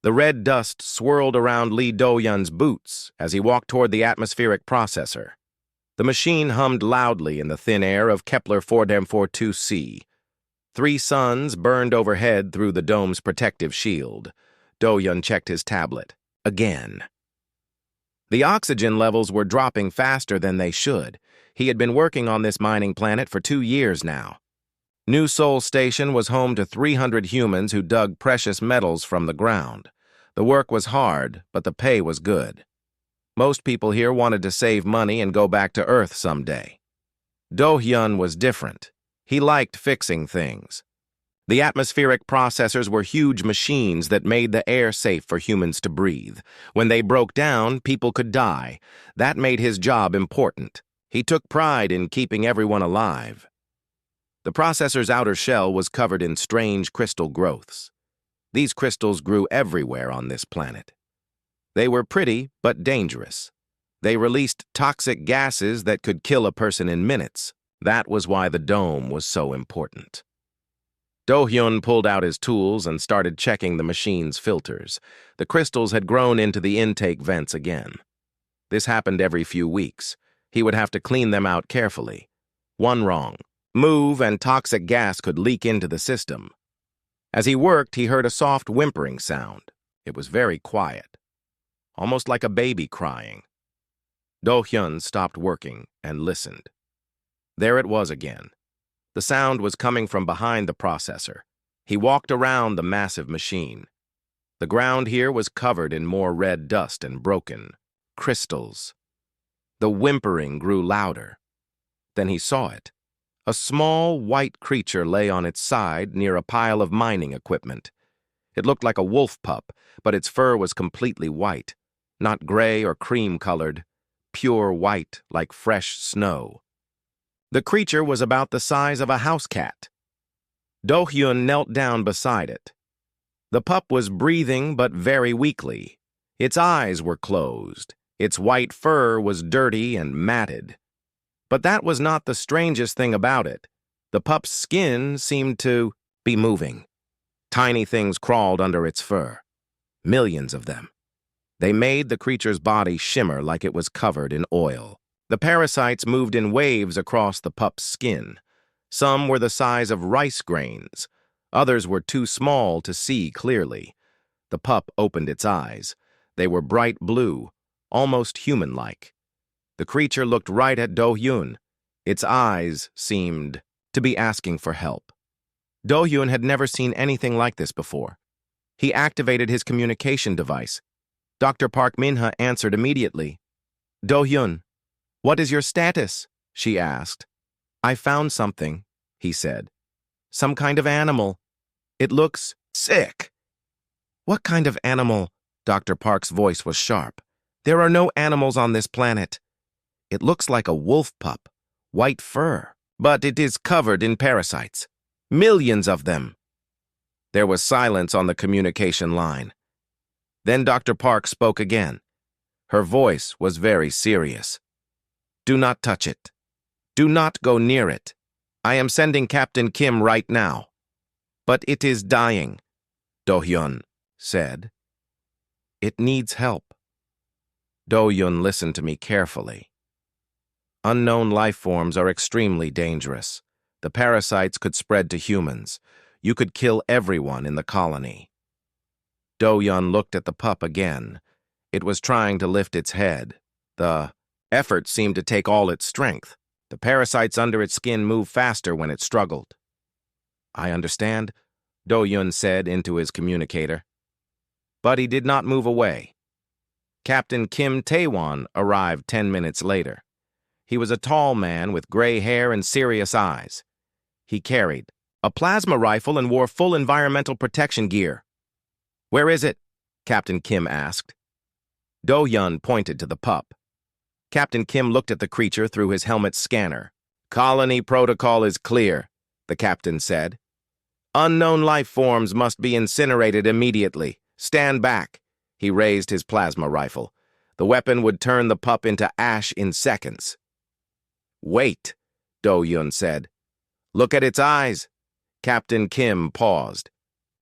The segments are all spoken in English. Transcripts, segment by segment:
The red dust swirled around Lee Do-hyun's boots as he walked toward the atmospheric processor. The machine hummed loudly in the thin air of Kepler 4.42c. 3 suns burned overhead through the dome's protective shield. Do-hyun checked his tablet. Again. The oxygen levels were dropping faster than they should. He had been working on this mining planet for 2 years now. New Seoul Station was home to 300 humans who dug precious metals from the ground. The work was hard, but the pay was good. Most people here wanted to save money and go back to Earth someday. Do-hyun was different. He liked fixing things. The atmospheric processors were huge machines that made the air safe for humans to breathe. When they broke down, people could die. That made his job important. He took pride in keeping everyone alive. The processor's outer shell was covered in strange crystal growths. These crystals grew everywhere on this planet. They were pretty, but dangerous. They released toxic gases that could kill a person in minutes. That was why the dome was so important. Do-hyun pulled out his tools and started checking the machine's filters. The crystals had grown into the intake vents again. This happened every few weeks. He would have to clean them out carefully. One wrong move and toxic gas could leak into the system. As he worked, he heard a soft whimpering sound. It was very quiet, almost like a baby crying. Do-hyun stopped working and listened. There it was again. The sound was coming from behind the processor. He walked around the massive machine. The ground here was covered in more red dust and broken crystals. The whimpering grew louder. Then he saw it. A small, white creature lay on its side near a pile of mining equipment. It looked like a wolf pup, but its fur was completely white, not gray or cream-colored, pure white like fresh snow. The creature was about the size of a house cat. Do-hyun knelt down beside it. The pup was breathing, but very weakly. Its eyes were closed. Its white fur was dirty and matted. But that was not the strangest thing about it. The pup's skin seemed to be moving. Tiny things crawled under its fur. Millions of them. They made the creature's body shimmer like it was covered in oil. The parasites moved in waves across the pup's skin. Some were the size of rice grains. Others were too small to see clearly. The pup opened its eyes. They were bright blue, almost human-like. The creature looked right at Do-hyun. Its eyes seemed to be asking for help. Do-hyun had never seen anything like this before. He activated his communication device. Dr. Park Min-ha answered immediately. Do-hyun, what is your status? She asked. I found something, he said. Some kind of animal. It looks sick. What kind of animal? Dr. Park's voice was sharp. There are no animals on this planet. It looks like a wolf pup, white fur, but it is covered in parasites. Millions of them. There was silence on the communication line. Then Dr. Park spoke again. Her voice was very serious. Do not touch it. Do not go near it. I am sending Captain Kim right now. But it is dying, Do-hyun said. It needs help. Do-hyun listened to me carefully. Unknown life forms are extremely dangerous. The parasites could spread to humans. You could kill everyone in the colony. Do-hyun looked at the pup again. It was trying to lift its head. The effort seemed to take all its strength. The parasites under its skin moved faster when it struggled. I understand, Do-hyun said into his communicator. But he did not move away. Captain Kim Tae-won arrived 10 minutes later. He was a tall man with gray hair and serious eyes. He carried a plasma rifle and wore full environmental protection gear. Where is it? Captain Kim asked. Do-hyun pointed to the pup. Captain Kim looked at the creature through his helmet scanner. Colony protocol is clear, the captain said. Unknown life forms must be incinerated immediately. Stand back. He raised his plasma rifle. The weapon would turn the pup into ash in seconds. Wait, Do-hyun said. Look at its eyes. Captain Kim paused.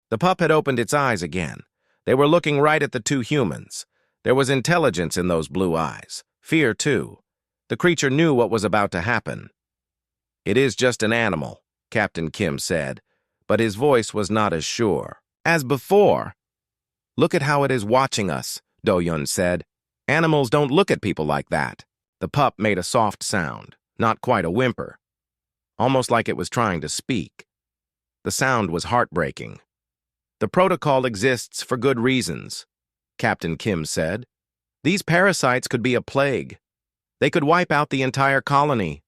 The pup had opened its eyes again. They were looking right at the two humans. There was intelligence in those blue eyes. Fear, too. The creature knew what was about to happen. "It is just an animal," Captain Kim said, but his voice was not as sure. "As before." "Look at how it is watching us," Do-Yun said. "Animals don't look at people like that." The pup made a soft sound, not quite a whimper, almost like it was trying to speak. The sound was heartbreaking. "The protocol exists for good reasons," Captain Kim said. "These parasites could be a plague. They could wipe out the entire colony."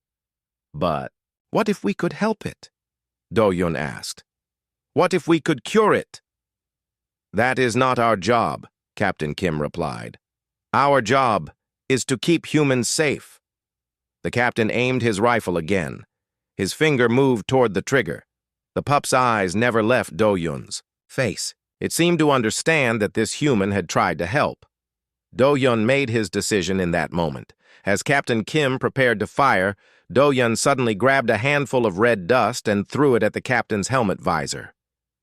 "But what if we could help it?" Do-Yun asked. "What if we could cure it?" "That is not our job," Captain Kim replied. "Our job is to keep humans safe." The captain aimed his rifle again. His finger moved toward the trigger. The pup's eyes never left Do-Yun's face. It seemed to understand that this human had tried to help. Do-Yun made his decision in that moment. As Captain Kim prepared to fire, Do-Yun suddenly grabbed a handful of red dust and threw it at the captain's helmet visor.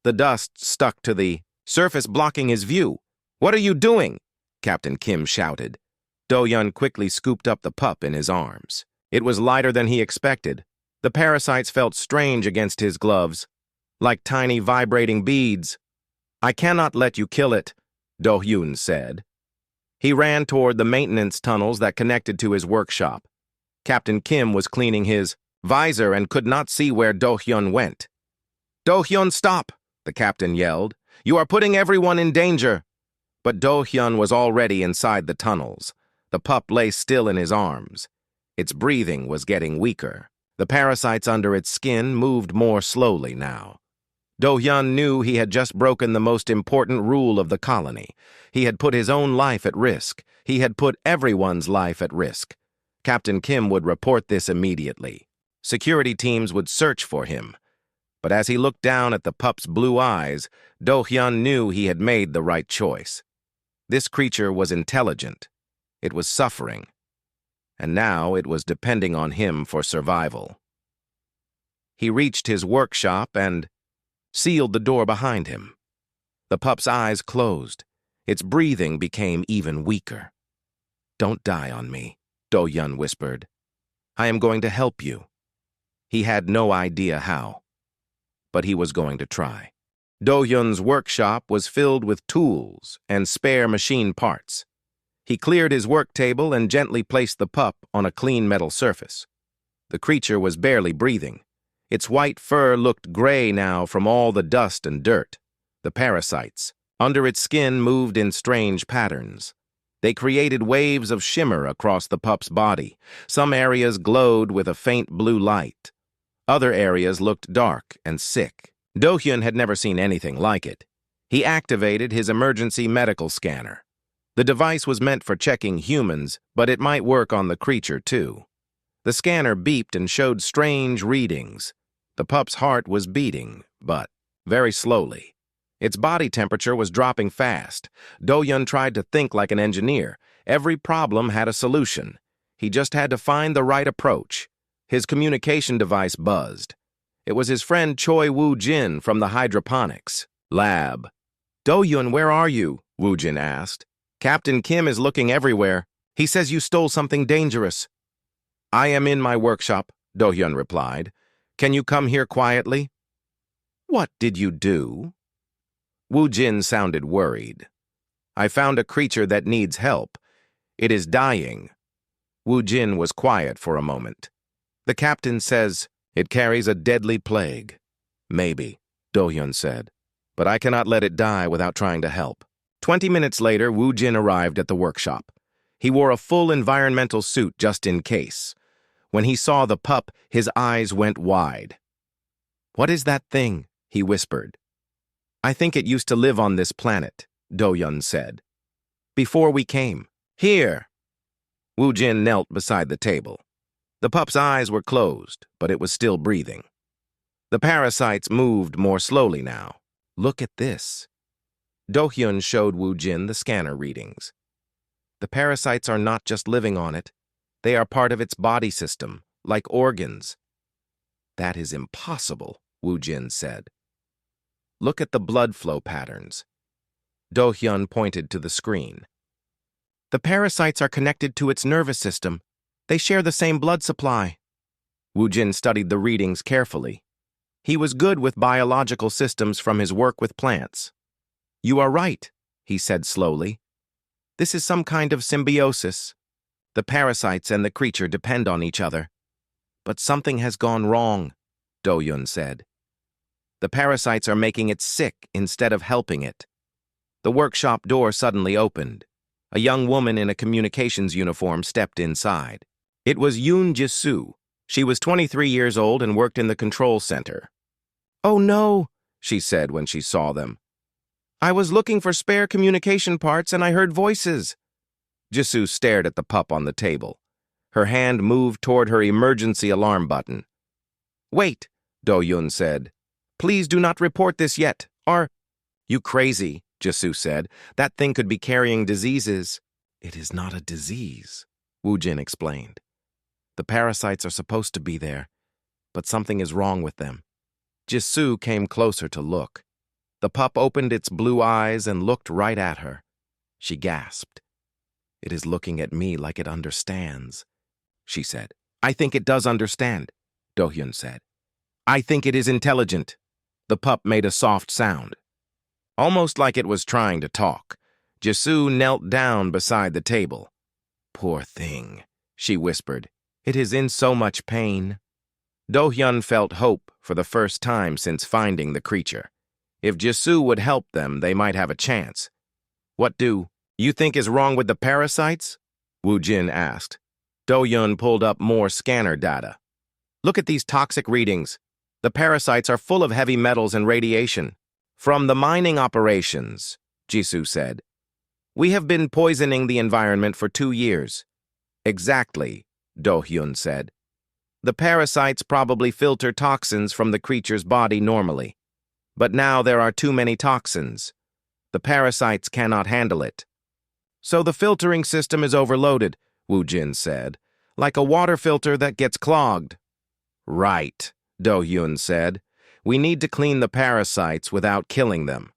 The dust stuck to the surface, blocking his view. "What are you doing?" Captain Kim shouted. Do-Yun quickly scooped up the pup in his arms. It was lighter than he expected. The parasites felt strange against his gloves, like tiny vibrating beads. "I cannot let you kill it," Do-Yun said. He ran toward the maintenance tunnels that connected to his workshop. Captain Kim was cleaning his visor and could not see where Do-Hyun went. "Do-Hyun, stop!" the captain yelled. "You are putting everyone in danger." But Do-Hyun was already inside the tunnels. The pup lay still in his arms. Its breathing was getting weaker. The parasites under its skin moved more slowly now. Do-Hyun knew he had just broken the most important rule of the colony. He had put his own life at risk. He had put everyone's life at risk. Captain Kim would report this immediately. Security teams would search for him. But as he looked down at the pup's blue eyes, Do-Hyun knew he had made the right choice. This creature was intelligent. It was suffering. And now it was depending on him for survival. He reached his workshop and sealed the door behind him. The pup's eyes closed. Its breathing became even weaker. "Don't die on me," Do-Yun whispered. "I am going to help you." He had no idea how, but he was going to try. Do-Yun's workshop was filled with tools and spare machine parts. He cleared his work table and gently placed the pup on a clean metal surface. The creature was barely breathing. Its white fur looked gray now from all the dust and dirt. The parasites under its skin moved in strange patterns. They created waves of shimmer across the pup's body. Some areas glowed with a faint blue light. Other areas looked dark and sick. Do-Hyun had never seen anything like it. He activated his emergency medical scanner. The device was meant for checking humans, but it might work on the creature too. The scanner beeped and showed strange readings. The pup's heart was beating, but very slowly. Its body temperature was dropping fast. Do-Yun tried to think like an engineer. Every problem had a solution. He just had to find the right approach. His communication device buzzed. It was his friend Choi Woo-jin from the hydroponics lab. "Do-Yun, where are you?" Woo-jin asked. "Captain Kim is looking everywhere. He says you stole something dangerous." "I am in my workshop," Do-Hyun replied. "Can you come here quietly?" "What did you do?" Woo-jin sounded worried. "I found a creature that needs help. It is dying." Woo-jin was quiet for a moment. "The captain says it carries a deadly plague." "Maybe," Do-Hyun said, "but I cannot let it die without trying to help." 20 minutes later, Woo-jin arrived at the workshop. He wore a full environmental suit just in case. When he saw the pup, his eyes went wide. "What is that thing?" he whispered. "I think it used to live on this planet," Do-Hyun said. "Before we came. Here." Woo-jin knelt beside the table. The pup's eyes were closed, but it was still breathing. The parasites moved more slowly now. "Look at this." Do-Hyun showed Woo-jin the scanner readings. "The parasites are not just living on it. They are part of its body system, like organs." "That is impossible," Woo-jin said. "Look at the blood flow patterns." Do-hyun pointed to the screen. The parasites are connected to its nervous system. They share the same blood supply. Woo-jin studied the readings carefully. He was good with biological systems from his work with plants. You are right, he said slowly. This is some kind of symbiosis. The parasites and the creature depend on each other. But something has gone wrong, Do-hyun said. The parasites are making it sick instead of helping it. The workshop door suddenly opened. A young woman in a communications uniform stepped inside. It was Yoon Ji-soo. She was 23 years old and worked in the control center. "Oh no," she said when she saw them. "I was looking for spare communication parts and I heard voices." Ji-soo stared at the pup on the table. Her hand moved toward her emergency alarm button. "Wait," Do-hyun said. "Please do not report this yet. Are you crazy?" Ji-soo said. "That thing could be carrying diseases." "It is not a disease," Woo-jin explained. "The parasites are supposed to be there, but something is wrong with them." Ji-soo came closer to look. The pup opened its blue eyes and looked right at her. She gasped. "It is looking at me like it understands," she said. "I think it does understand," Do-hyun said. "I think it is intelligent." The pup made a soft sound, almost like it was trying to talk. Ji-soo knelt down beside the table. "Poor thing," she whispered. "It is in so much pain." Do-hyun felt hope for the first time since finding the creature. If Ji-soo would help them, they might have a chance. "What do you think is wrong with the parasites?" Woo-jin asked. Do-hyun pulled up more scanner data. "Look at these toxic readings. The parasites are full of heavy metals and radiation. From the mining operations," Ji-soo said. "We have been poisoning the environment for 2 years." "Exactly," Do-hyun said. "The parasites probably filter toxins from the creature's body normally. But now there are too many toxins. The parasites cannot handle it." "So the filtering system is overloaded," Woo-jin said, "like a water filter that gets clogged." "Right," Do-hyun said. "We need to clean the parasites without killing them."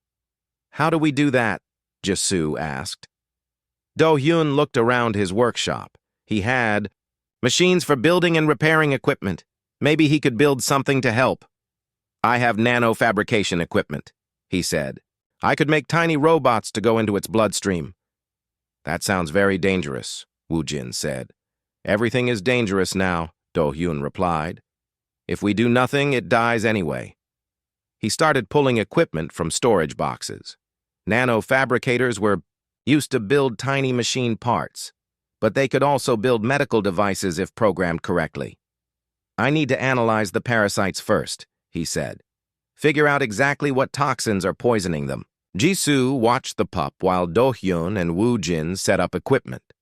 "How do we do that?" Ji-soo asked. Do-hyun looked around his workshop. He had machines for building and repairing equipment. Maybe he could build something to help. "I have nano-fabrication equipment," he said. "I could make tiny robots to go into its bloodstream." "That sounds very dangerous," Woo-jin said. "Everything is dangerous now," Do-hyun replied. "If we do nothing, it dies anyway." He started pulling equipment from storage boxes. Nano-fabricators were used to build tiny machine parts, but they could also build medical devices if programmed correctly. "I need to analyze the parasites first," he said. "Figure out exactly what toxins are poisoning them." Ji-soo watched the pup while Do-hyun and Woo-jin set up equipment.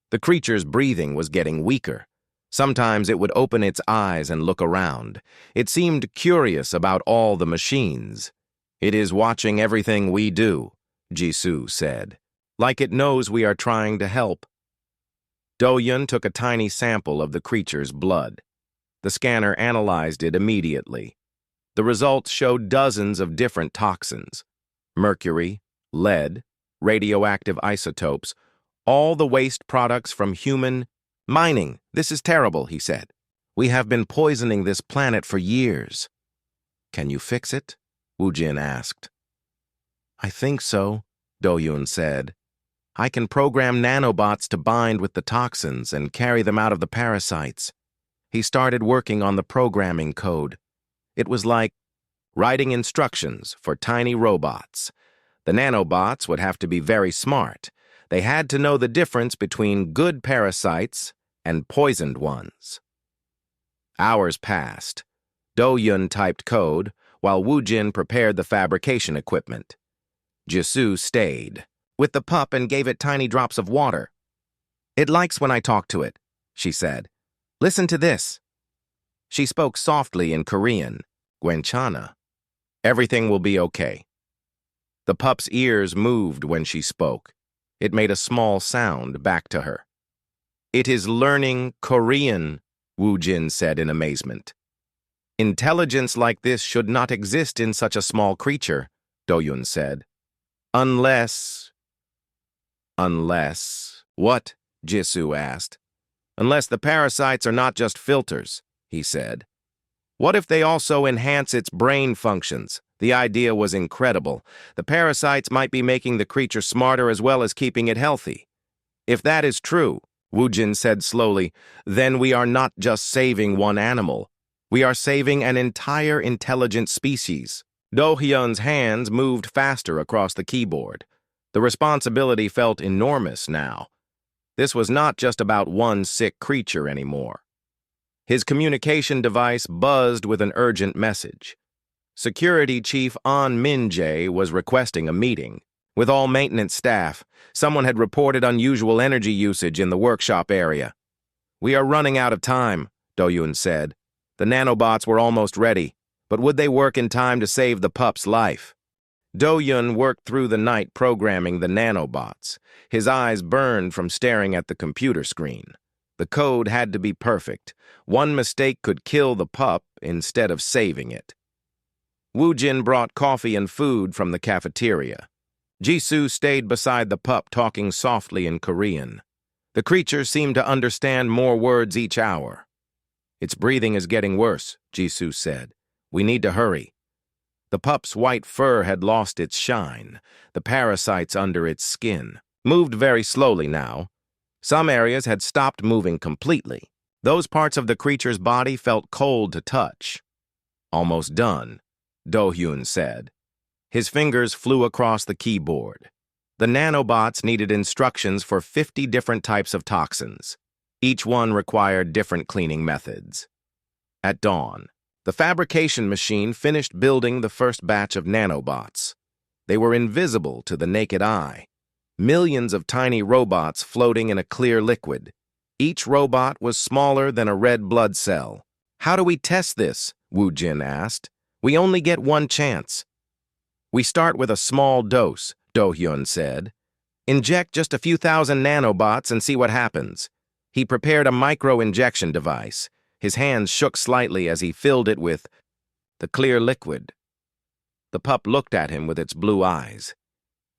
The creature's breathing was getting weaker. Sometimes it would open its eyes and look around. It seemed curious about all the machines. "It is watching everything we do," Ji-soo said. "Like it knows we are trying to help." Do-hyun took a tiny sample of the creature's blood. The scanner analyzed it immediately. The results showed dozens of different toxins: mercury, lead, radioactive isotopes, all the waste products from human mining. "This is terrible," he said. "We have been poisoning this planet for years." "Can you fix it?" Woo-jin asked. "I think so," Do-hyun said. "I can program nanobots to bind with the toxins and carry them out of the parasites." He started working on the programming code. It was like writing instructions for tiny robots. The nanobots would have to be very smart. They had to know the difference between good parasites and poisoned ones. Hours passed. Do-hyun typed code, while Woo-jin prepared the fabrication equipment. Ji-soo stayed with the pup and gave it tiny drops of water. "It likes when I talk to it," she said. "Listen to this." She spoke softly in Korean, Gwenchana. "Everything will be okay." The pup's ears moved when she spoke. It made a small sound back to her. "It is learning Korean," Woo-jin said in amazement. "Intelligence like this should not exist in such a small creature," Do-hyun said. Unless... Unless... What? Jisoo asked. Unless the parasites are not just filters, he said. What if they also enhance its brain functions? The idea was incredible. The parasites might be making the creature smarter as well as keeping it healthy. If that is true, Woojin said slowly, then we are not just saving one animal. We are saving an entire intelligent species. Do-hyun's hands moved faster across the keyboard. The responsibility felt enormous now. This was not just about one sick creature anymore. His communication device buzzed with an urgent message. Security Chief An Min-jae was requesting a meeting. With all maintenance staff, someone had reported unusual energy usage in the workshop area. We are running out of time, Do-hyun said. The nanobots were almost ready, but would they work in time to save the pup's life? Do-hyun worked through the night programming the nanobots. His eyes burned from staring at the computer screen. The code had to be perfect. One mistake could kill the pup instead of saving it. Woojin brought coffee and food from the cafeteria. Jisoo stayed beside the pup talking softly in Korean. The creature seemed to understand more words each hour. Its breathing is getting worse, Jisoo said. We need to hurry. The pup's white fur had lost its shine. The parasites under its skin moved very slowly now. Some areas had stopped moving completely. Those parts of the creature's body felt cold to touch. Almost done, Do-hyun said. His fingers flew across the keyboard. The nanobots needed instructions for 50 different types of toxins. Each one required different cleaning methods. At dawn, the fabrication machine finished building the first batch of nanobots. They were invisible to the naked eye. Millions of tiny robots floating in a clear liquid. Each robot was smaller than a red blood cell. How do we test this? Woojin asked. We only get one chance. We start with a small dose, Do-hyun said. Inject just a few thousand nanobots and see what happens. He prepared a micro-injection device. His hands shook slightly as he filled it with the clear liquid. The pup looked at him with its blue eyes.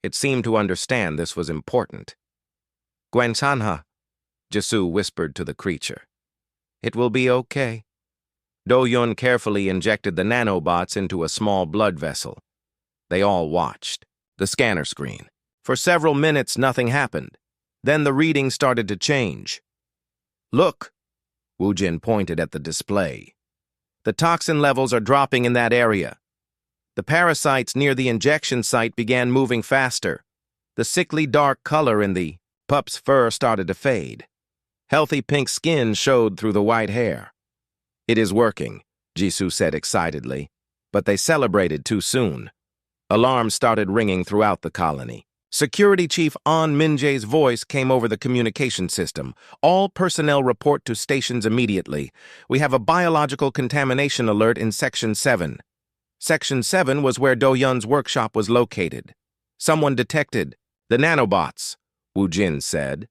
It seemed to understand this was important. Gwensanha, Jisoo whispered to the creature. It will be okay. Do-hyun carefully injected the nanobots into a small blood vessel. They all watched the scanner screen. For several minutes, nothing happened. Then the reading started to change. Look, Woojin pointed at the display. The toxin levels are dropping in that area. The parasites near the injection site began moving faster. The sickly dark color in the pup's fur started to fade. Healthy pink skin showed through the white hair. It is working, Jisoo said excitedly, but they celebrated too soon. Alarms started ringing throughout the colony. Security Chief An Min-jae's voice came over the communication system. All personnel report to stations immediately. We have a biological contamination alert in Section 7. Section 7 was where Do-hyun's workshop was located. Someone detected the nanobots, Woojin said.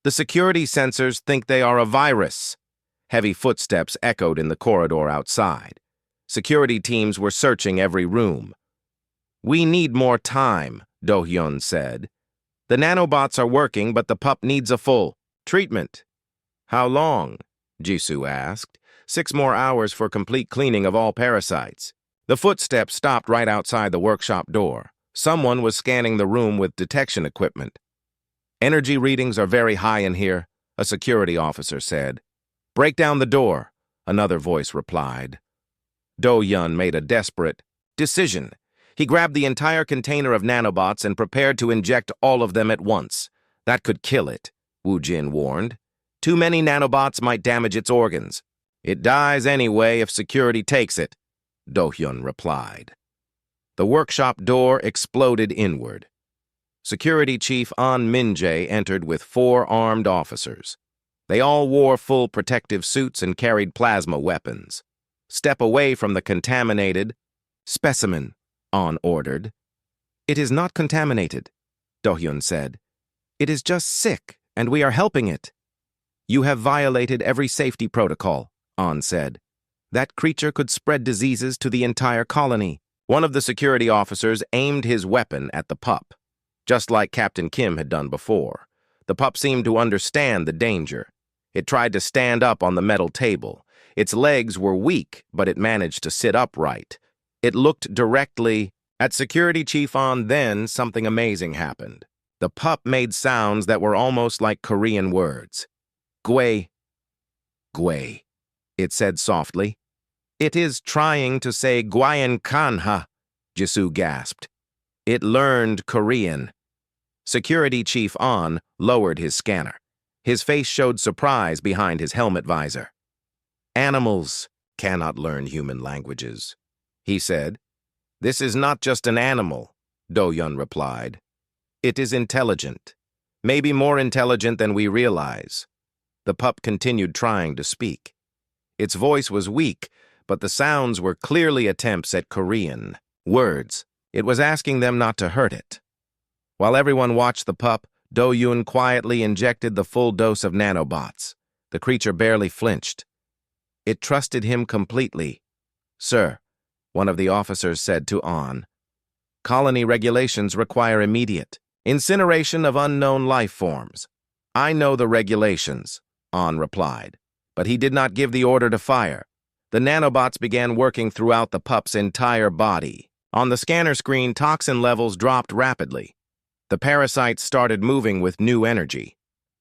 The security sensors think they are a virus. Heavy footsteps echoed in the corridor outside. Security teams were searching every room. We need more time, Do-hyun said. The nanobots are working, but the pup needs a full treatment. How long? Jisoo asked. 6 more hours for complete cleaning of all parasites. The footsteps stopped right outside the workshop door. Someone was scanning the room with detection equipment. Energy readings are very high in here, a security officer said. Break down the door, another voice replied. Do-hyun made a desperate decision. He grabbed the entire container of nanobots and prepared to inject all of them at once. That could kill it, Woojin warned. Too many nanobots might damage its organs. It dies anyway if security takes it, Do-hyun replied. The workshop door exploded inward. Security Chief An Min-jae entered with 4 armed officers. They all wore full protective suits and carried plasma weapons. Step away from the contaminated specimen, An ordered. It is not contaminated, Do-hyun said. It is just sick, and we are helping it. You have violated every safety protocol, An said. That creature could spread diseases to the entire colony. One of the security officers aimed his weapon at the pup, just like Captain Kim had done before. The pup seemed to understand the danger. It tried to stand up on the metal table. Its legs were weak, but it managed to sit upright. It looked directly at Security Chief On. Then something amazing happened. The pup made sounds that were almost like Korean words. Gui, gui, it said softly. It is trying to say Guayan Kanha, Jisoo gasped. It learned Korean. Security Chief On lowered his scanner. His face showed surprise behind his helmet visor. Animals cannot learn human languages, he said. This is not just an animal, Do-Yun replied. It is intelligent, maybe more intelligent than we realize. The pup continued trying to speak. Its voice was weak, but the sounds were clearly attempts at Korean words. It was asking them not to hurt it. While everyone watched the pup, Do-Yun quietly injected the full dose of nanobots. The creature barely flinched. It trusted him completely. Sir, one of the officers said to On, colony regulations require immediate incineration of unknown life forms. I know the regulations, On replied, but he did not give the order to fire. The nanobots began working throughout the pup's entire body. On the scanner screen, toxin levels dropped rapidly. The parasites started moving with new energy.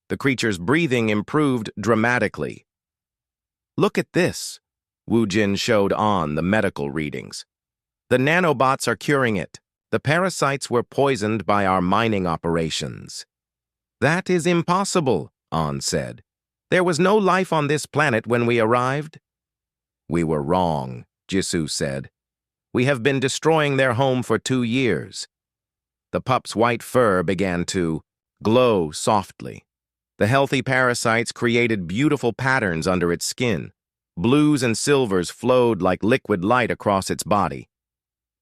The creature's breathing improved dramatically. Look at this, Wu Jin showed On the medical readings. The nanobots are curing it. The parasites were poisoned by our mining operations. That is impossible, On said. There was no life on this planet when we arrived. We were wrong, Jisoo said. We have been destroying their home for 2 years. The pup's white fur began to glow softly. The healthy parasites created beautiful patterns under its skin. Blues and silvers flowed like liquid light across its body.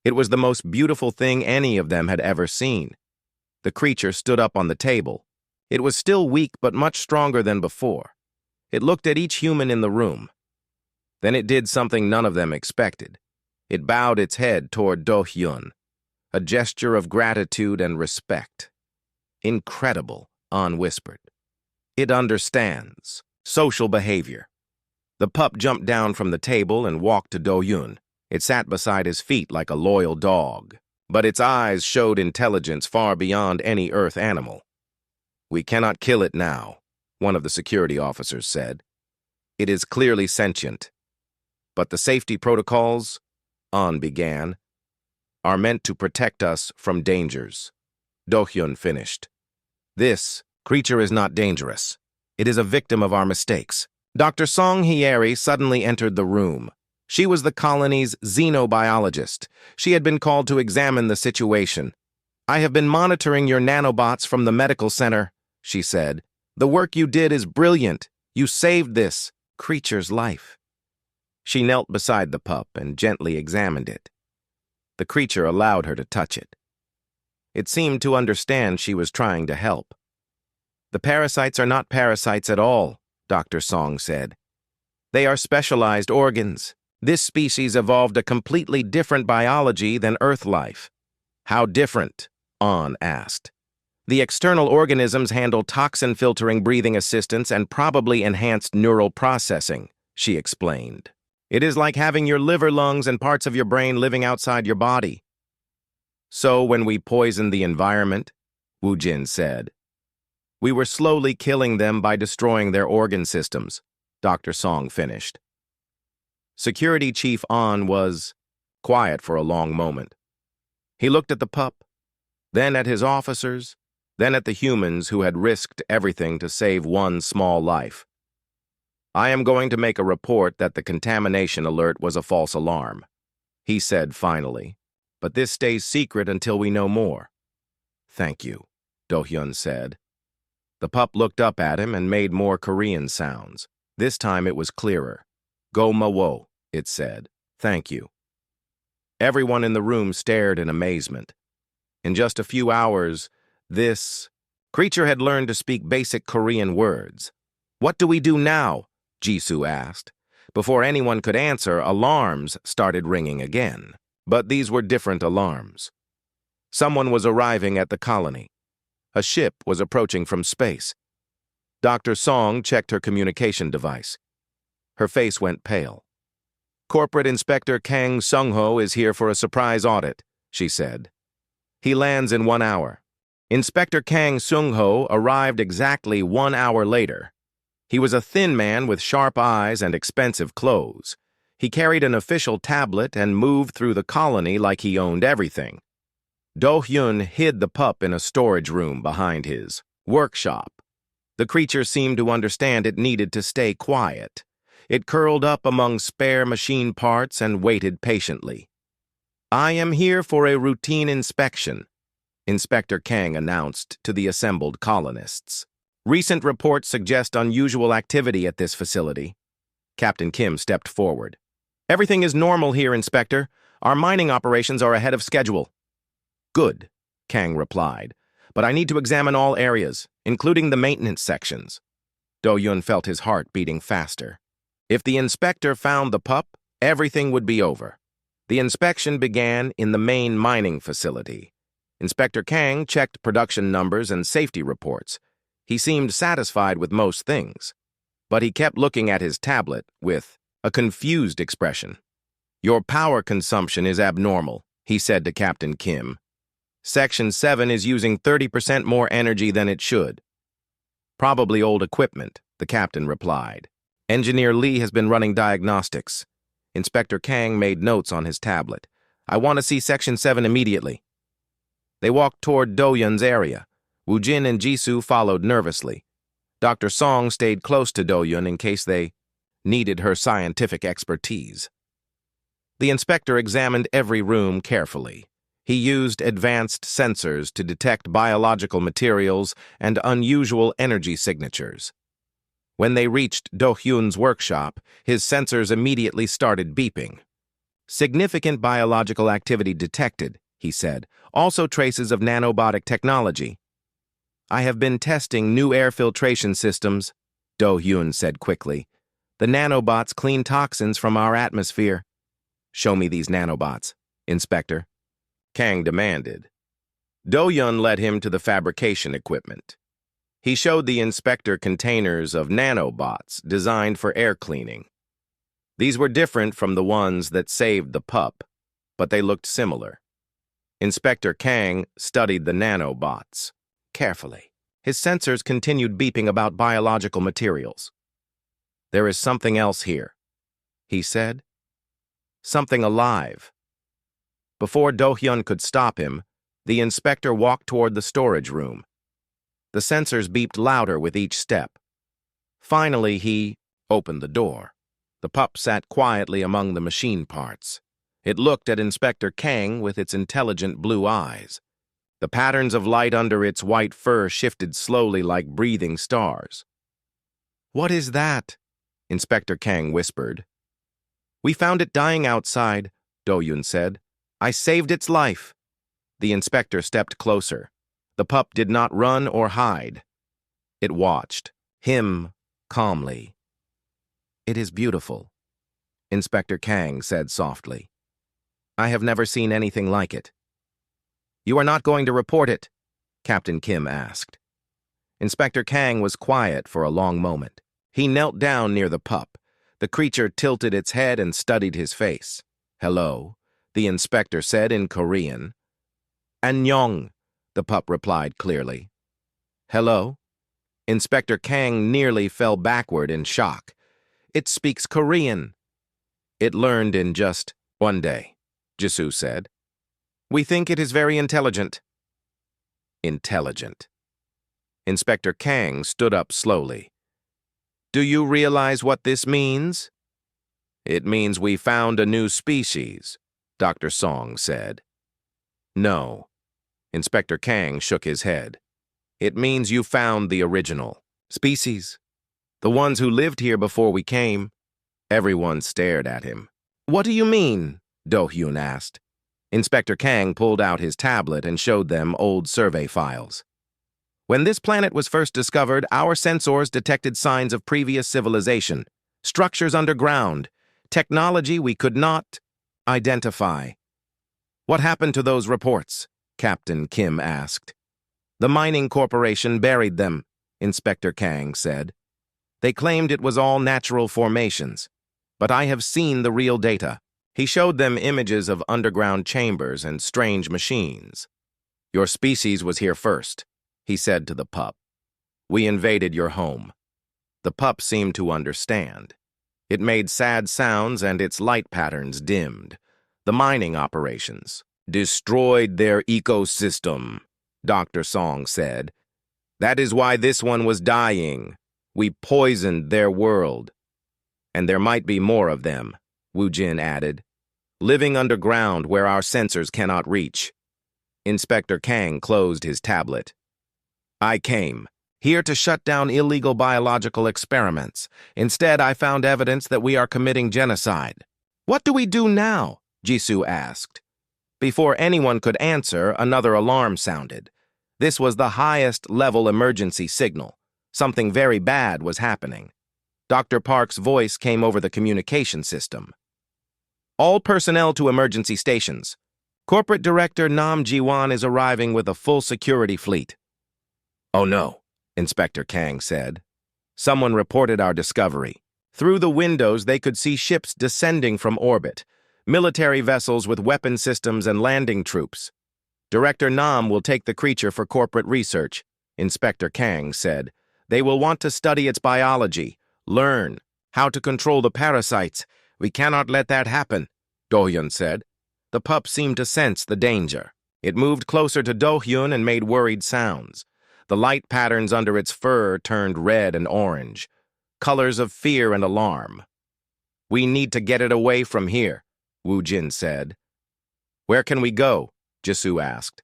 It was the most beautiful thing any of them had ever seen. The creature stood up on the table. It was still weak but much stronger than before. It looked at each human in the room. Then it did something none of them expected. It bowed its head toward Do-Hyun, a gesture of gratitude and respect. Incredible, On whispered. It understands social behavior. The pup jumped down from the table and walked to Do-Hyun. It sat beside his feet like a loyal dog, but its eyes showed intelligence far beyond any Earth animal. We cannot kill it now, one of the security officers said. It is clearly sentient. But the safety protocols, On began, are meant to protect us from dangers. Do-Hyun finished. This creature is not dangerous. It is a victim of our mistakes. Dr. Song Hyeri suddenly entered the room. She was the colony's xenobiologist. She had been called to examine the situation. I have been monitoring your nanobots from the medical center, she said. The work you did is brilliant. You saved this creature's life. She knelt beside the pup and gently examined it. The creature allowed her to touch it. It seemed to understand she was trying to help. The parasites are not parasites at all, Dr. Song said. They are specialized organs. This species evolved a completely different biology than Earth life. How different? On asked. The external organisms handle toxin-filtering breathing assistance and probably enhanced neural processing, she explained. It is like having your liver, lungs, and parts of your brain living outside your body. So when we poisoned the environment, Wu Jin said, we were slowly killing them by destroying their organ systems, Dr. Song finished. Security Chief On was quiet for a long moment. He looked at the pup, then at his officers, then at the humans who had risked everything to save one small life. I am going to make a report that the contamination alert was a false alarm, he said finally, but this stays secret until we know more. Thank you, Do-Hyun said. The pup looked up at him and made more Korean sounds. This time it was clearer. Go ma-wo, it said. Thank you. Everyone in the room stared in amazement. In just a few hours, this creature had learned to speak basic Korean words. What do we do now? Jisoo asked. Before anyone could answer, alarms started ringing again. But these were different alarms. Someone was arriving at the colony. A ship was approaching from space. Dr. Song checked her communication device. Her face went pale. "Corporate Inspector Kang Sung-ho is here for a surprise audit," she said. "He lands in 1 hour." Inspector Kang Sung-ho arrived exactly 1 hour later. He was a thin man with sharp eyes and expensive clothes. He carried an official tablet and moved through the colony like he owned everything. Do-hyun hid the pup in a storage room behind his workshop. The creature seemed to understand it needed to stay quiet. It curled up among spare machine parts and waited patiently. "I am here for a routine inspection," Inspector Kang announced to the assembled colonists. "Recent reports suggest unusual activity at this facility." Captain Kim stepped forward. "Everything is normal here, Inspector. Our mining operations are ahead of schedule." "Good," Kang replied, "but I need to examine all areas, including the maintenance sections." Do-hyun felt his heart beating faster. If the inspector found the pup, everything would be over. The inspection began in the main mining facility. Inspector Kang checked production numbers and safety reports. He seemed satisfied with most things, but he kept looking at his tablet with a confused expression. "Your power consumption is abnormal," he said to Captain Kim. "Section 7 is using 30% more energy than it should." "Probably old equipment," the captain replied. "Engineer Lee has been running diagnostics." Inspector Kang made notes on his tablet. "I want to see Section 7 immediately." They walked toward Do-hyun's area. Woo-jin and Jisoo followed nervously. Dr. Song stayed close to Do-hyun in case they needed her scientific expertise. The inspector examined every room carefully. He used advanced sensors to detect biological materials and unusual energy signatures. When they reached Do-hyun's workshop, his sensors immediately started beeping. "Significant biological activity detected," he said. "Also traces of nanobotic technology." "I have been testing new air filtration systems," Do-hyun said quickly. "The nanobots clean toxins from our atmosphere." "Show me these nanobots, Inspector," Kang demanded. Do-hyun led him to the fabrication equipment. He showed the inspector containers of nanobots designed for air cleaning. These were different from the ones that saved the pup, but they looked similar. Inspector Kang studied the nanobots carefully. His sensors continued beeping about biological materials. "There is something else here," he said. "Something alive." Before Do-hyun could stop him, the inspector walked toward the storage room. The sensors beeped louder with each step. Finally, he opened the door. The pup sat quietly among the machine parts. It looked at Inspector Kang with its intelligent blue eyes. The patterns of light under its white fur shifted slowly like breathing stars. "What is that?" Inspector Kang whispered. "We found it dying outside," Do-hyun said. "I saved its life." The inspector stepped closer. The pup did not run or hide. It watched him calmly. "It is beautiful," Inspector Kang said softly. "I have never seen anything like it." "You are not going to report it?" Captain Kim asked. Inspector Kang was quiet for a long moment. He knelt down near the pup. The creature tilted its head and studied his face. "Hello," the inspector said in Korean. "Annyeong," the pup replied clearly. "Hello?" Inspector Kang nearly fell backward in shock. "It speaks Korean." "It learned in just 1 day," Jisoo said. "We think it is very intelligent." Intelligent. Inspector Kang stood up slowly. "Do you realize what this means?" "It means we found a new species," Dr. Song said. "No." Inspector Kang shook his head. "It means you found the original species. The ones who lived here before we came." Everyone stared at him. "What do you mean?" Do-hyun asked. Inspector Kang pulled out his tablet and showed them old survey files. "When this planet was first discovered, our sensors detected signs of previous civilization, structures underground, technology we could not identify." What happened to those reports? Captain Kim asked. The mining corporation buried them, Inspector Kang said. They claimed it was all natural formations, but I have seen the real data. He showed them images of underground chambers and strange machines. Your species was here first, he said to the pup. We invaded your home. The pup seemed to understand. It made sad sounds and its light patterns dimmed. The mining operations destroyed their ecosystem, Dr. Song said. That is why this one was dying. We poisoned their world. And there might be more of them, Wu Jin added, living underground where our sensors cannot reach. Inspector Kang closed his tablet. I came here to shut down illegal biological experiments. Instead, I found evidence that we are committing genocide. What do we do now? Jisoo asked. Before anyone could answer, another alarm sounded. This was the highest-level emergency signal. Something very bad was happening. Dr. Park's voice came over the communication system. All personnel to emergency stations. Corporate Director Nam Ji-won is arriving with a full security fleet. Oh no, Inspector Kang said. Someone reported our discovery. Through the windows, they could see ships descending from orbit. Military vessels with weapon systems and landing troops. Director Nam will take the creature for corporate research, Inspector Kang said. They will want to study its biology, learn how to control the parasites. We cannot let that happen, Do-hyun said. The pup seemed to sense the danger. It moved closer to Do-hyun and made worried sounds. The light patterns under its fur turned red and orange, colors of fear and alarm. We need to get it away from here, Wu Jin said. Where can we go? Jisoo asked.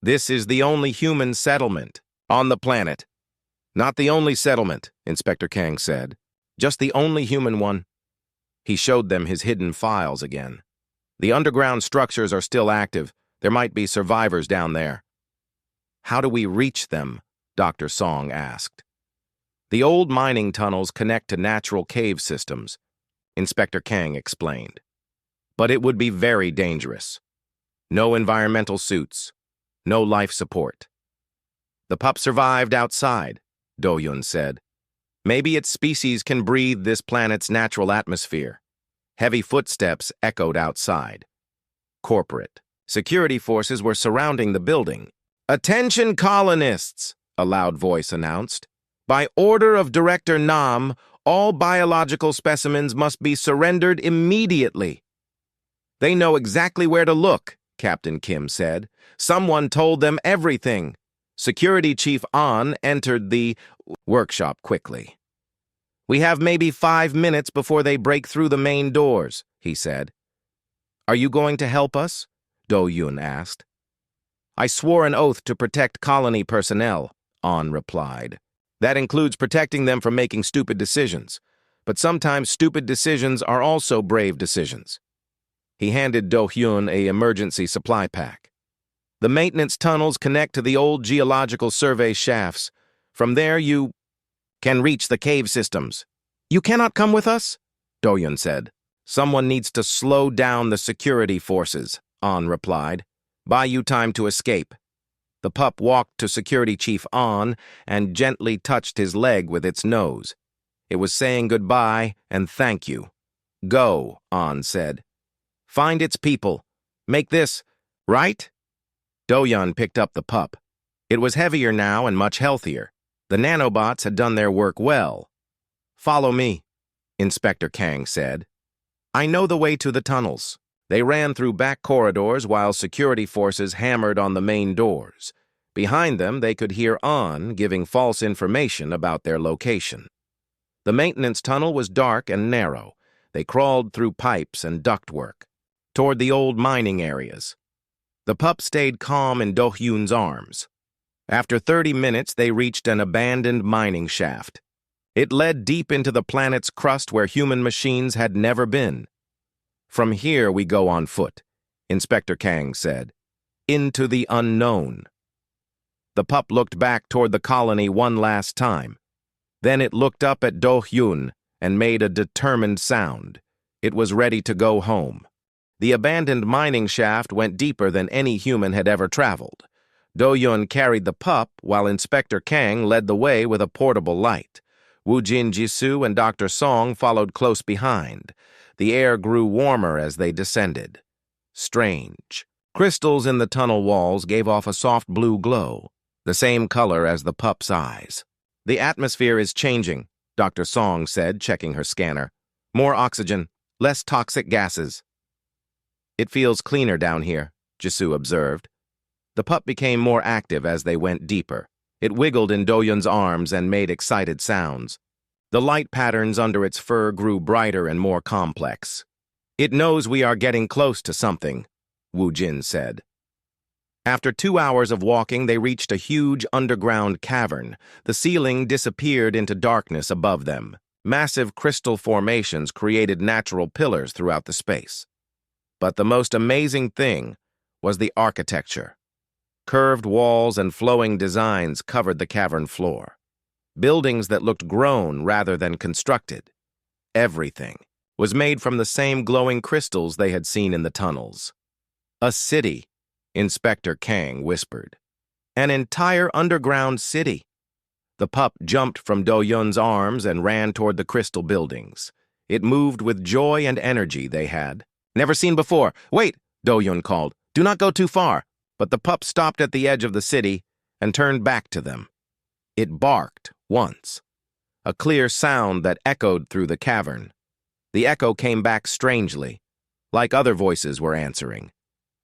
This is the only human settlement on the planet. Not the only settlement, Inspector Kang said. Just the only human one. He showed them his hidden files again. The underground structures are still active. There might be survivors down there. How do we reach them? Dr. Song asked. The old mining tunnels connect to natural cave systems, Inspector Kang explained. But it would be very dangerous. No environmental suits, no life support. The pup survived outside, Do-hyun said. Maybe its species can breathe this planet's natural atmosphere. Heavy footsteps echoed outside. Corporate security forces were surrounding the building. Attention colonists, a loud voice announced. By order of Director Nam, all biological specimens must be surrendered immediately. They know exactly where to look, Captain Kim said. Someone told them everything. Security Chief An entered the workshop quickly. We have maybe 5 minutes before they break through the main doors, he said. Are you going to help us? Do-hyun asked. I swore an oath to protect colony personnel, An replied. That includes protecting them from making stupid decisions. But sometimes stupid decisions are also brave decisions. He handed Do-hyun an emergency supply pack. The maintenance tunnels connect to the old geological survey shafts. From there you can reach the cave systems. You cannot come with us? Do-hyun said. Someone needs to slow down the security forces, An replied. Buy you time to escape. The pup walked to Security Chief An and gently touched his leg with its nose. It was saying goodbye and thank you. Go, An said. Find its people. Make this right? Do-hyun picked up the pup. It was heavier now and much healthier. The nanobots had done their work well. Follow me, Inspector Kang said. I know the way to the tunnels. They ran through back corridors while security forces hammered on the main doors. Behind them, they could hear An giving false information about their location. The maintenance tunnel was dark and narrow. They crawled through pipes and ductwork toward the old mining areas. The pup stayed calm in Do-hyun's arms. After 30 minutes, they reached an abandoned mining shaft. It led deep into the planet's crust where human machines had never been. From here we go on foot, Inspector Kang said. Into the unknown. The pup looked back toward the colony one last time. Then it looked up at Do-hyun and made a determined sound. It was ready to go home. The abandoned mining shaft went deeper than any human had ever traveled. Do-yun carried the pup, while Inspector Kang led the way with a portable light. Woo-jin, Jisoo, and Dr. Song followed close behind. The air grew warmer as they descended. Strange. Crystals in the tunnel walls gave off a soft blue glow, the same color as the pup's eyes. "The atmosphere is changing," Dr. Song said, checking her scanner. "More oxygen, less toxic gases." "It feels cleaner down here," Jisoo observed. The pup became more active as they went deeper. It wiggled in Do-yun's arms and made excited sounds. The light patterns under its fur grew brighter and more complex. "It knows we are getting close to something," Woo-jin said. After 2 hours of walking, they reached a huge underground cavern. The ceiling disappeared into darkness above them. Massive crystal formations created natural pillars throughout the space. But the most amazing thing was the architecture. Curved walls and flowing designs covered the cavern floor. Buildings that looked grown rather than constructed. Everything was made from the same glowing crystals they had seen in the tunnels. "A city," Inspector Kang whispered. "An entire underground city." The pup jumped from Do-yun's arms and ran toward the crystal buildings. It moved with joy and energy they had never seen before. "Wait," Do-yun called. "Do not go too far." But the pup stopped at the edge of the city and turned back to them. It barked once, a clear sound that echoed through the cavern. The echo came back strangely, like other voices were answering.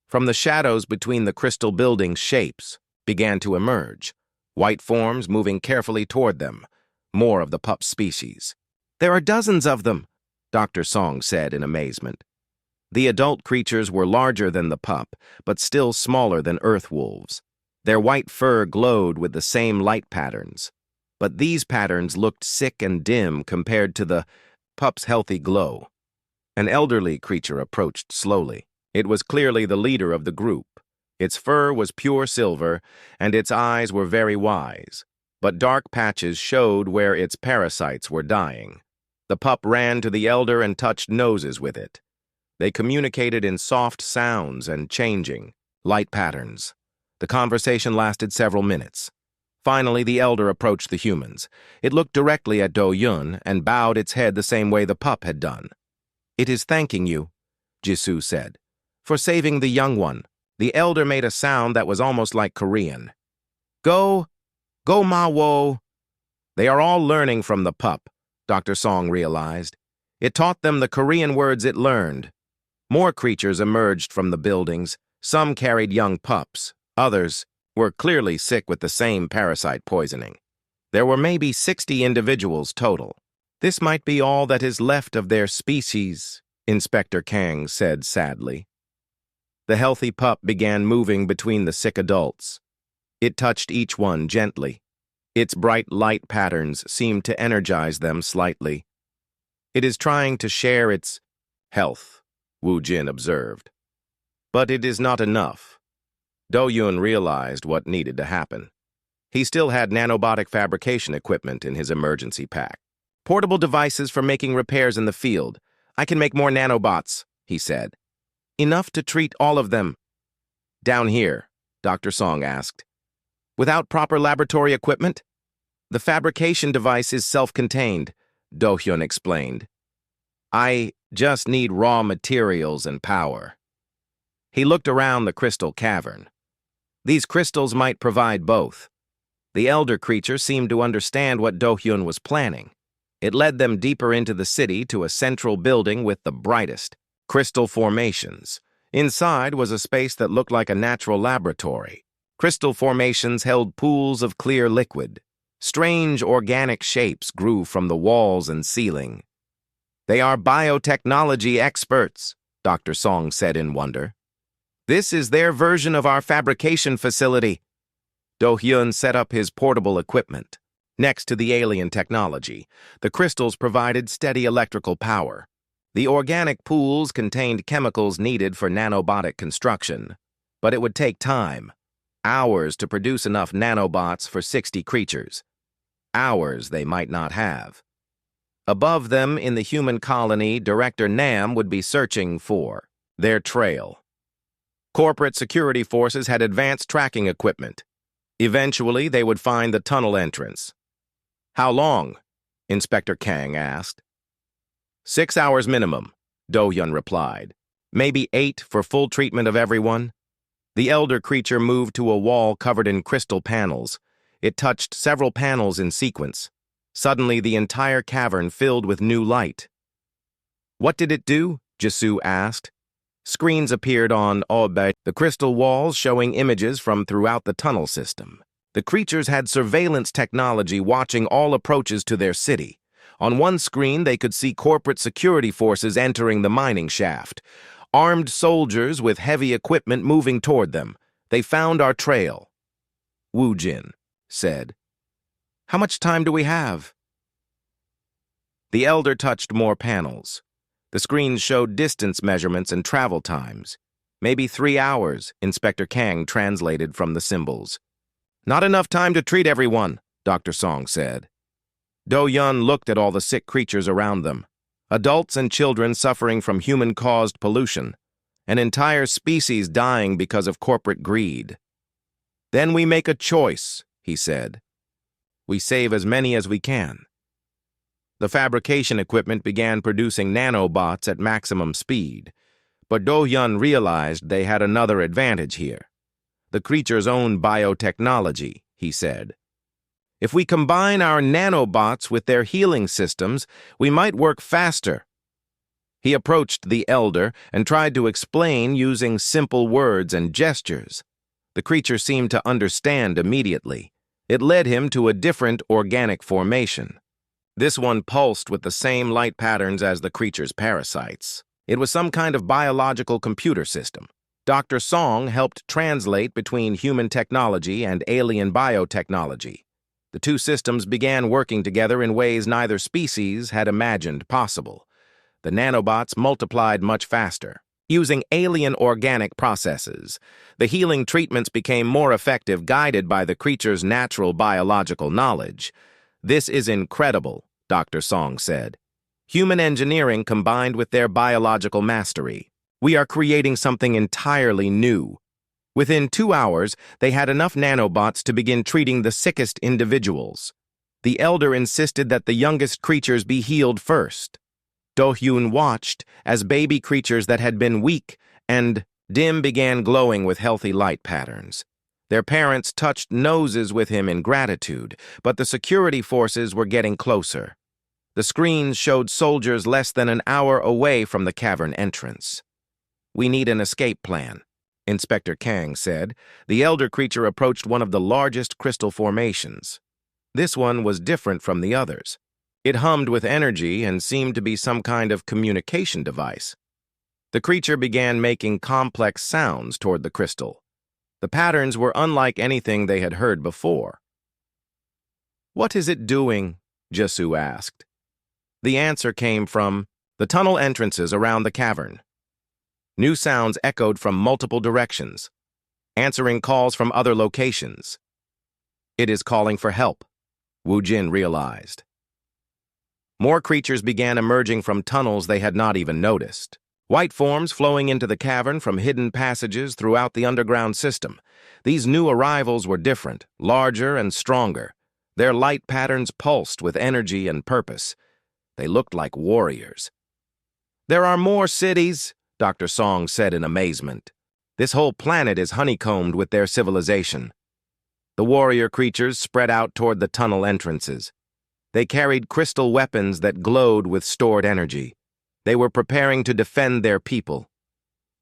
From the shadows between the crystal buildings, shapes began to emerge, white forms moving carefully toward them, more of the pup species. "There are dozens of them," Dr. Song said in amazement. The adult creatures were larger than the pup, but still smaller than earth wolves. Their white fur glowed with the same light patterns. But these patterns looked sick and dim compared to the pup's healthy glow. An elderly creature approached slowly. It was clearly the leader of the group. Its fur was pure silver, and its eyes were very wise, but dark patches showed where its parasites were dying. The pup ran to the elder and touched noses with it. They communicated in soft sounds and changing light patterns. The conversation lasted several minutes. Finally, the elder approached the humans. It looked directly at Do-yun and bowed its head the same way the pup had done. "It is thanking you," Jisoo said, "for saving the young one." The elder made a sound that was almost like Korean. Go ma wo." They are all learning from the pup, Dr. Song realized. It taught them the Korean words it learned. More creatures emerged from the buildings. Some carried young pups. Others were clearly sick with the same parasite poisoning. There were maybe 60 individuals total. "This might be all that is left of their species," Inspector Kang said sadly. The healthy pup began moving between the sick adults. It touched each one gently. Its bright light patterns seemed to energize them slightly. "It is trying to share its health," Woo-jin observed. "But it is not enough." Do-yun realized what needed to happen. He still had nanobotic fabrication equipment in his emergency pack. "Portable devices for making repairs in the field. I can make more nanobots," he said. "Enough to treat all of them." "Down here?" Dr. Song asked. "Without proper laboratory equipment?" "The fabrication device is self-contained," Do-hyun explained. "I just need raw materials and power." He looked around the crystal cavern. These crystals might provide both. The elder creature seemed to understand what Do-hyun was planning. It led them deeper into the city to a central building with the brightest crystal formations. Inside was a space that looked like a natural laboratory. Crystal formations held pools of clear liquid. Strange organic shapes grew from the walls and ceiling. "They are biotechnology experts," Dr. Song said in wonder. "This is their version of our fabrication facility." Do-hyun set up his portable equipment. Next to the alien technology, the crystals provided steady electrical power. The organic pools contained chemicals needed for nanobotic construction, but it would take time. Hours to produce enough nanobots for 60 creatures. Hours they might not have. Above them in the human colony, Director Nam would be searching for Their trail. Corporate security forces had advanced tracking equipment. Eventually, they would find the tunnel entrance. "How long?" Inspector Kang asked. 6 hours minimum, Do-hyun replied. "Maybe 8 for full treatment of everyone." The elder creature moved to a wall covered in crystal panels. It touched several panels in sequence. Suddenly, the entire cavern filled with new light. "What did it do?" Jisoo asked. Screens appeared on the crystal walls showing images from throughout the tunnel system. The creatures had surveillance technology watching all approaches to their city. On one screen, they could see corporate security forces entering the mining shaft. Armed soldiers with heavy equipment moving toward them. "They found our trail," Woo-jin said. "How much time do we have?" The elder touched more panels. The screens showed distance measurements and travel times. "Maybe 3 hours," Inspector Kang translated from the symbols. "Not enough time to treat everyone," Dr. Song said. Do-hyun looked at all the sick creatures around them. Adults and children suffering from human-caused pollution. An entire species dying because of corporate greed. "Then we make a choice," he said. "We save as many as we can." The fabrication equipment began producing nanobots at maximum speed, but Do-hyun realized they had another advantage here. The creature's own biotechnology, he said. "If we combine our nanobots with their healing systems, we might work faster." He approached the elder and tried to explain using simple words and gestures. The creature seemed to understand immediately. It led him to a different organic formation. This one pulsed with the same light patterns as the creature's parasites. It was some kind of biological computer system. Dr. Song helped translate between human technology and alien biotechnology. The two systems began working together in ways neither species had imagined possible. The nanobots multiplied much faster. Using alien organic processes, the healing treatments became more effective, guided by the creature's natural biological knowledge. "This is incredible," Dr. Song said. "Human engineering combined with their biological mastery. We are creating something entirely new." Within 2 hours, they had enough nanobots to begin treating the sickest individuals. The elder insisted that the youngest creatures be healed first. Do-hyun watched as baby creatures that had been weak and dim began glowing with healthy light patterns. Their parents touched noses with him in gratitude, but the security forces were getting closer. The screens showed soldiers less than an hour away from the cavern entrance. "We need an escape plan," Inspector Kang said. The elder creature approached one of the largest crystal formations. This one was different from the others. It hummed with energy and seemed to be some kind of communication device. The creature began making complex sounds toward the crystal. The patterns were unlike anything they had heard before. "What is it doing?" Jisoo asked. The answer came from the tunnel entrances around the cavern. New sounds echoed from multiple directions, answering calls from other locations. "It is calling for help," Woo-jin realized. More creatures began emerging from tunnels they had not even noticed. White forms flowing into the cavern from hidden passages throughout the underground system. These new arrivals were different, larger and stronger. Their light patterns pulsed with energy and purpose. They looked like warriors. "There are more cities," Dr. Song said in amazement. "This whole planet is honeycombed with their civilization." The warrior creatures spread out toward the tunnel entrances. They carried crystal weapons that glowed with stored energy. They were preparing to defend their people.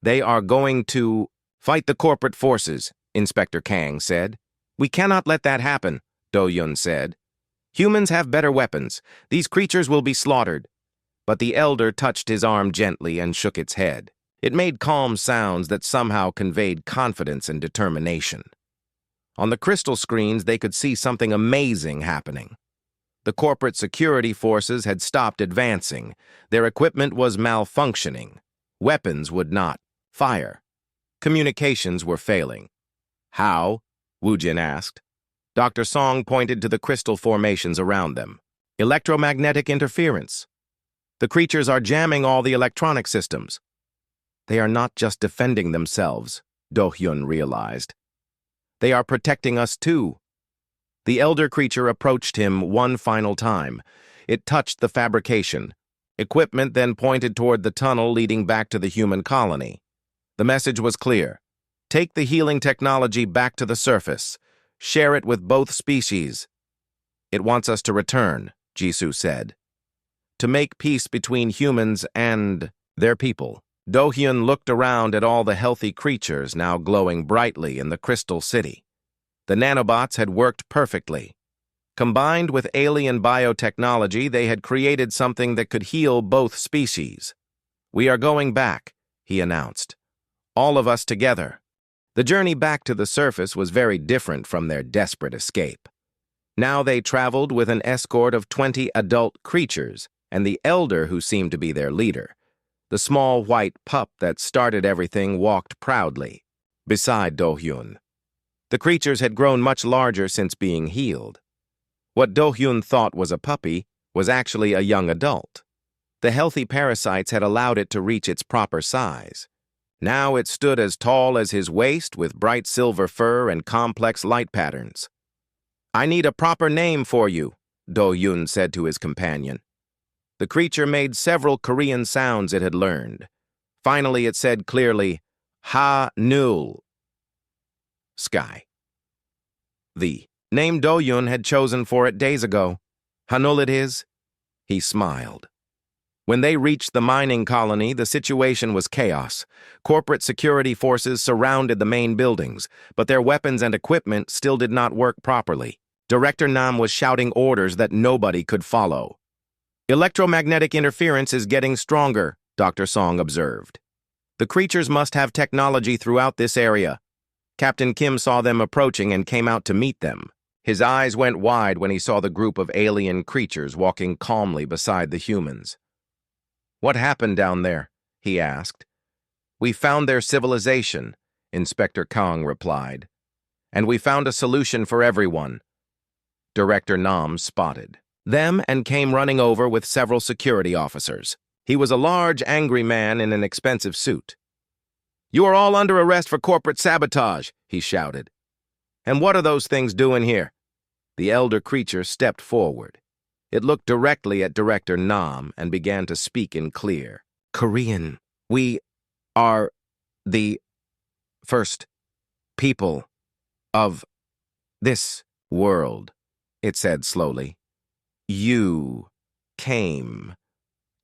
"They are going to fight the corporate forces," Inspector Kang said. "We cannot let that happen," Do-hyun said. "Humans have better weapons. These creatures will be slaughtered." But the elder touched his arm gently and shook its head. It made calm sounds that somehow conveyed confidence and determination. On the crystal screens, they could see something amazing happening. The corporate security forces had stopped advancing. Their equipment was malfunctioning. Weapons would not fire. Communications were failing. "How?" Woo-jin asked. Dr. Song pointed to the crystal formations around them. "Electromagnetic interference. The creatures are jamming all the electronic systems." They are not just defending themselves, Do-hyun realized. They are protecting us too. The elder creature approached him one final time. It touched the fabrication. Equipment then pointed toward the tunnel leading back to the human colony. The message was clear. Take the healing technology back to the surface. Share it with both species. It wants us to return, Jisoo said. To make peace between humans and their people. Do-hyun looked around at all the healthy creatures now glowing brightly in the Crystal City. The nanobots had worked perfectly. Combined with alien biotechnology, they had created something that could heal both species. We are going back, he announced. All of us together. The journey back to the surface was very different from their desperate escape. Now they traveled with an escort of 20 adult creatures and the elder who seemed to be their leader. The small white pup that started everything walked proudly beside Do-hyun. The creatures had grown much larger since being healed. What Do-hyun thought was a puppy was actually a young adult. The healthy parasites had allowed it to reach its proper size. Now it stood as tall as his waist with bright silver fur and complex light patterns. I need a proper name for you, Do-hyun said to his companion. The creature made several Korean sounds it had learned. Finally, it said clearly, Ha-nul. Sky. The name Do-hyun had chosen for it days ago. Ha-nul it is? He smiled. When they reached the mining colony, the situation was chaos. Corporate security forces surrounded the main buildings, but their weapons and equipment still did not work properly. Director Nam was shouting orders that nobody could follow. Electromagnetic interference is getting stronger, Dr. Song observed. The creatures must have technology throughout this area. Captain Kim saw them approaching and came out to meet them. His eyes went wide when he saw the group of alien creatures walking calmly beside the humans. What happened down there? He asked. We found their civilization, Inspector Kang replied. And we found a solution for everyone. Director Nam spotted them and came running over with several security officers. He was a large, angry man in an expensive suit. You are all under arrest for corporate sabotage, he shouted. And what are those things doing here? The elder creature stepped forward. It looked directly at Director Nam and began to speak in clear Korean. We are the first people of this world, it said slowly. You came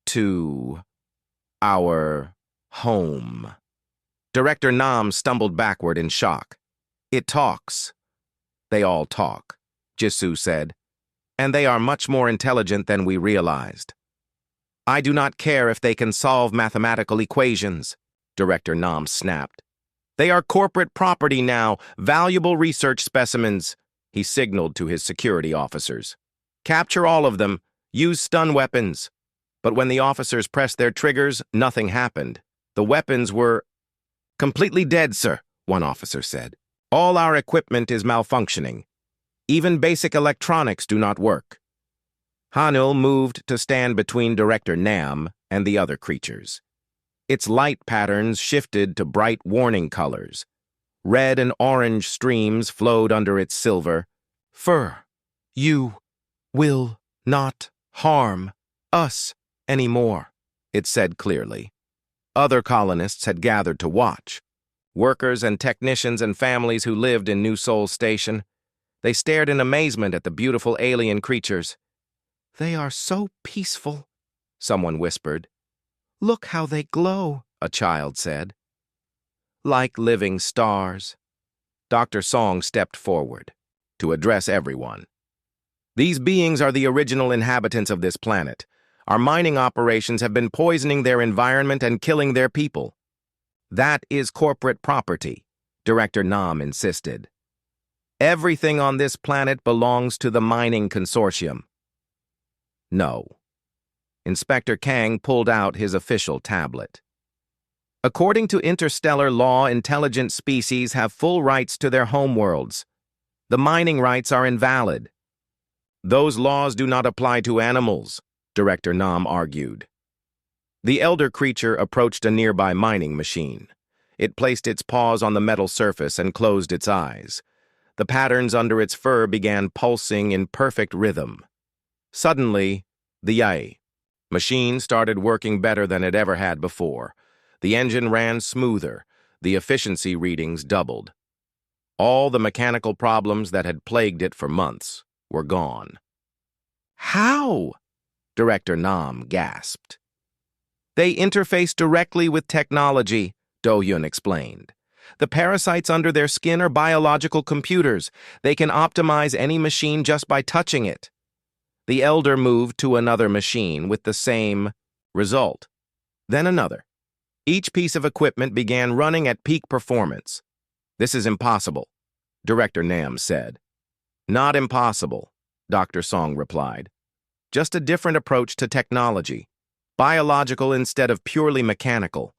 to our home. Director Nam stumbled backward in shock. It talks. They all talk, Jisoo said, and they are much more intelligent than we realized. I do not care if they can solve mathematical equations, Director Nam snapped. They are corporate property now, valuable research specimens, he signaled to his security officers. Capture all of them, use stun weapons. But when the officers pressed their triggers, nothing happened. The weapons were completely dead, sir, one officer said. All our equipment is malfunctioning. Even basic electronics do not work. Ha-nul moved to stand between Director Nam and the other creatures. Its light patterns shifted to bright warning colors. Red and orange streams flowed under its silver. Fur, you will not harm us anymore, it said clearly. Other colonists had gathered to watch. Workers and technicians and families who lived in New Seoul Station. They stared in amazement at the beautiful alien creatures. They are so peaceful, someone whispered. Look how they glow, a child said. Like living stars. Dr. Song stepped forward to address everyone. These beings are the original inhabitants of this planet. Our mining operations have been poisoning their environment and killing their people. That is corporate property, Director Nam insisted. Everything on this planet belongs to the mining consortium. No. Inspector Kang pulled out his official tablet. According to interstellar law, intelligent species have full rights to their homeworlds. The mining rights are invalid. Those laws do not apply to animals, Director Nam argued. The elder creature approached a nearby mining machine. It placed its paws on the metal surface and closed its eyes. The patterns under its fur began pulsing in perfect rhythm. Suddenly, the machine started working better than it ever had before. The engine ran smoother. The efficiency readings doubled. All the mechanical problems that had plagued it for months were gone. How? Director Nam gasped. They interface directly with technology, Do-Yun explained. The parasites under their skin are biological computers. They can optimize any machine just by touching it. The elder moved to another machine with the same result. Then another. Each piece of equipment began running at peak performance. This is impossible, Director Nam said. Not impossible, Dr. Song replied. Just a different approach to technology. Biological instead of purely mechanical.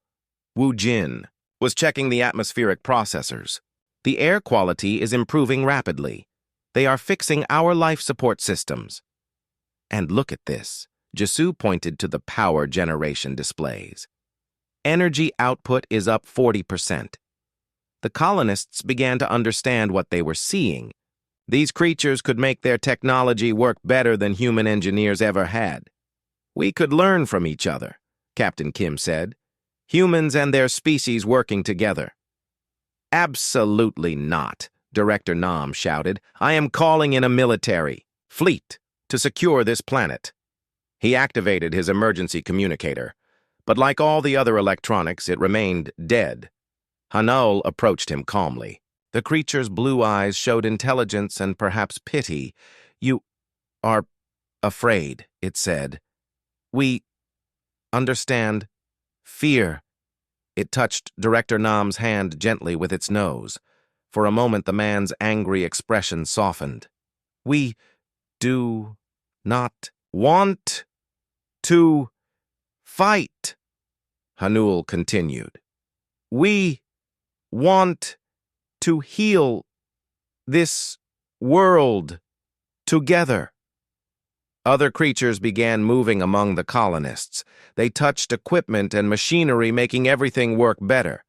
Wu Jin was checking the atmospheric processors. The air quality is improving rapidly. They are fixing our life support systems. And look at this. Jisu pointed to the power generation displays. Energy output is up 40%. The colonists began to understand what they were seeing. These creatures could make their technology work better than human engineers ever had. We could learn from each other, Captain Kim said. Humans and their species working together. Absolutely not, Director Nam shouted. I am calling in a military fleet to secure this planet. He activated his emergency communicator, but like all the other electronics, it remained dead. Hanul approached him calmly. The creature's blue eyes showed intelligence and perhaps pity. You are afraid, it said. We understand fear. It touched Director Nam's hand gently with its nose. For a moment, the man's angry expression softened. We do not want to fight, Hanul continued. We want to heal this world together. Other creatures began moving among the colonists. They touched equipment and machinery, making everything work better.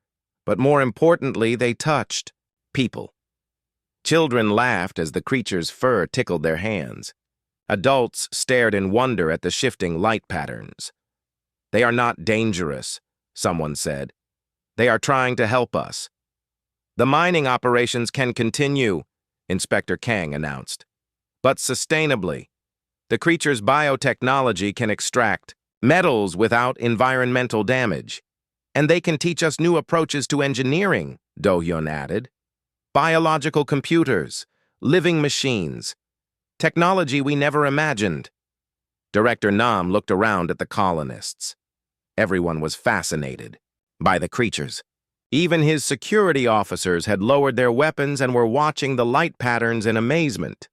But more importantly, they touched people. Children laughed as the creature's fur tickled their hands. Adults stared in wonder at the shifting light patterns. They are not dangerous, someone said. They are trying to help us. The mining operations can continue, Inspector Kang announced. But sustainably. The creature's biotechnology can extract metals without environmental damage. And they can teach us new approaches to engineering, Do-Hyun added. Biological computers, living machines, technology we never imagined. Director Nam looked around at the colonists. Everyone was fascinated by the creatures. Even his security officers had lowered their weapons and were watching the light patterns in amazement.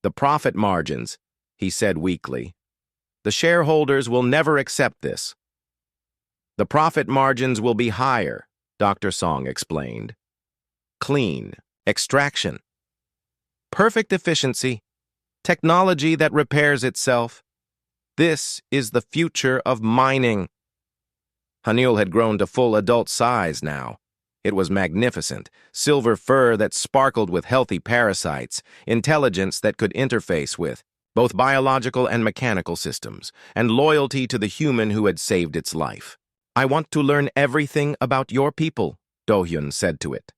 The profit margins, he said weakly. The shareholders will never accept this. The profit margins will be higher, Dr. Song explained. Clean, extraction, perfect efficiency, technology that repairs itself. This is the future of mining. Hanul had grown to full adult size now. It was magnificent, silver fur that sparkled with healthy parasites, intelligence that could interface with both biological and mechanical systems, and loyalty to the human who had saved its life. I want to learn everything about your people, Do-Hyun said to it.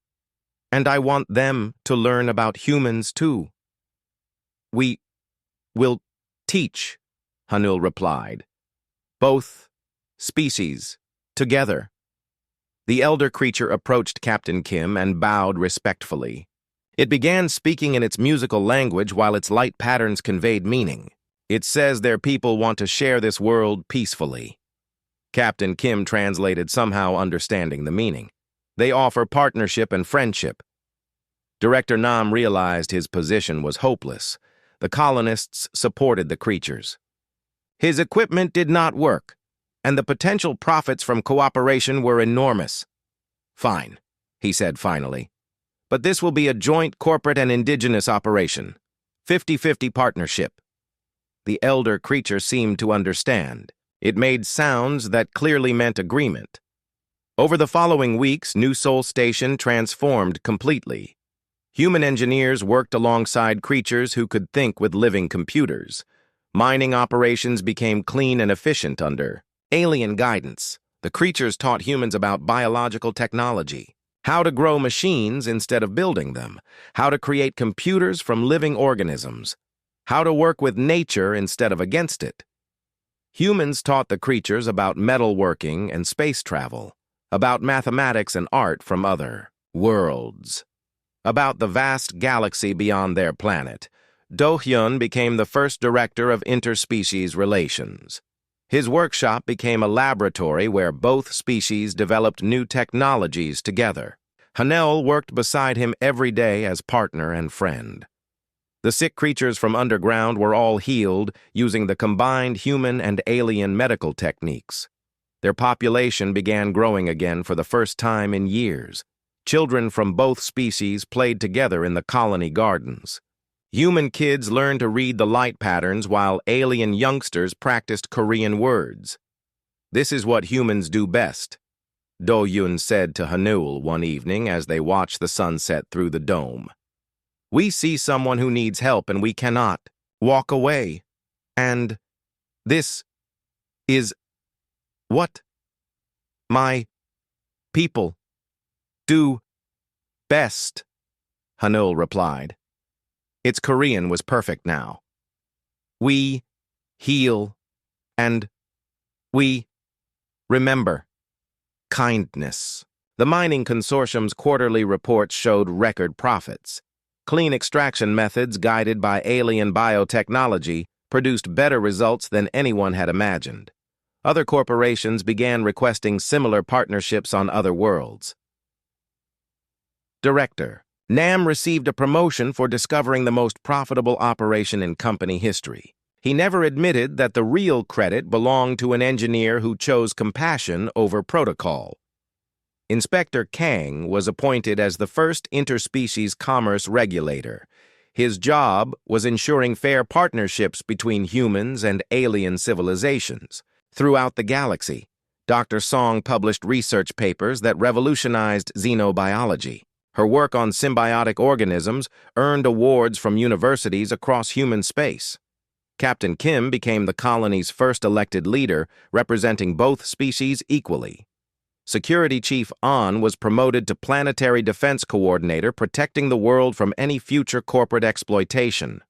And I want them to learn about humans too. We will teach, Hanul replied. Both species, together. The elder creature approached Captain Kim and bowed respectfully. It began speaking in its musical language while its light patterns conveyed meaning. It says their people want to share this world peacefully. Captain Kim translated, somehow understanding the meaning. They offer partnership and friendship. Director Nam realized his position was hopeless. The colonists supported the creatures. His equipment did not work, and the potential profits from cooperation were enormous. Fine, he said finally. But this will be a joint corporate and indigenous operation. 50-50 partnership. The elder creature seemed to understand. It made sounds that clearly meant agreement. Over the following weeks, New Sol Station transformed completely. Human engineers worked alongside creatures who could think with living computers. Mining operations became clean and efficient under alien guidance. The creatures taught humans about biological technology, how to grow machines instead of building them, how to create computers from living organisms, how to work with nature instead of against it. Humans taught the creatures about metalworking and space travel, about mathematics and art from other worlds, about the vast galaxy beyond their planet. Do-hyun became the first director of interspecies relations. His workshop became a laboratory where both species developed new technologies together. Hanel worked beside him every day as partner and friend. The sick creatures from underground were all healed using the combined human and alien medical techniques. Their population began growing again for the first time in years. Children from both species played together in the colony gardens. Human kids learned to read the light patterns while alien youngsters practiced Korean words. "This is what humans do best," Do-hyun said to Hanul one evening as they watched the sunset through the dome. "We see someone who needs help and we cannot walk away. And this is what my people do best," Hanul replied. Its Korean was perfect now. "We heal and we remember kindness." The mining consortium's quarterly reports showed record profits. Clean extraction methods guided by alien biotechnology produced better results than anyone had imagined. Other corporations began requesting similar partnerships on other worlds. Director: Nam received a promotion for discovering the most profitable operation in company history. He never admitted that the real credit belonged to an engineer who chose compassion over protocol. Inspector Kang was appointed as the first interspecies commerce regulator. His job was ensuring fair partnerships between humans and alien civilizations. Throughout the galaxy, Dr. Song published research papers that revolutionized xenobiology. Her work on symbiotic organisms earned awards from universities across human space. Captain Kim became the colony's first elected leader, representing both species equally. Security Chief An was promoted to Planetary Defense Coordinator, protecting the world from any future corporate exploitation.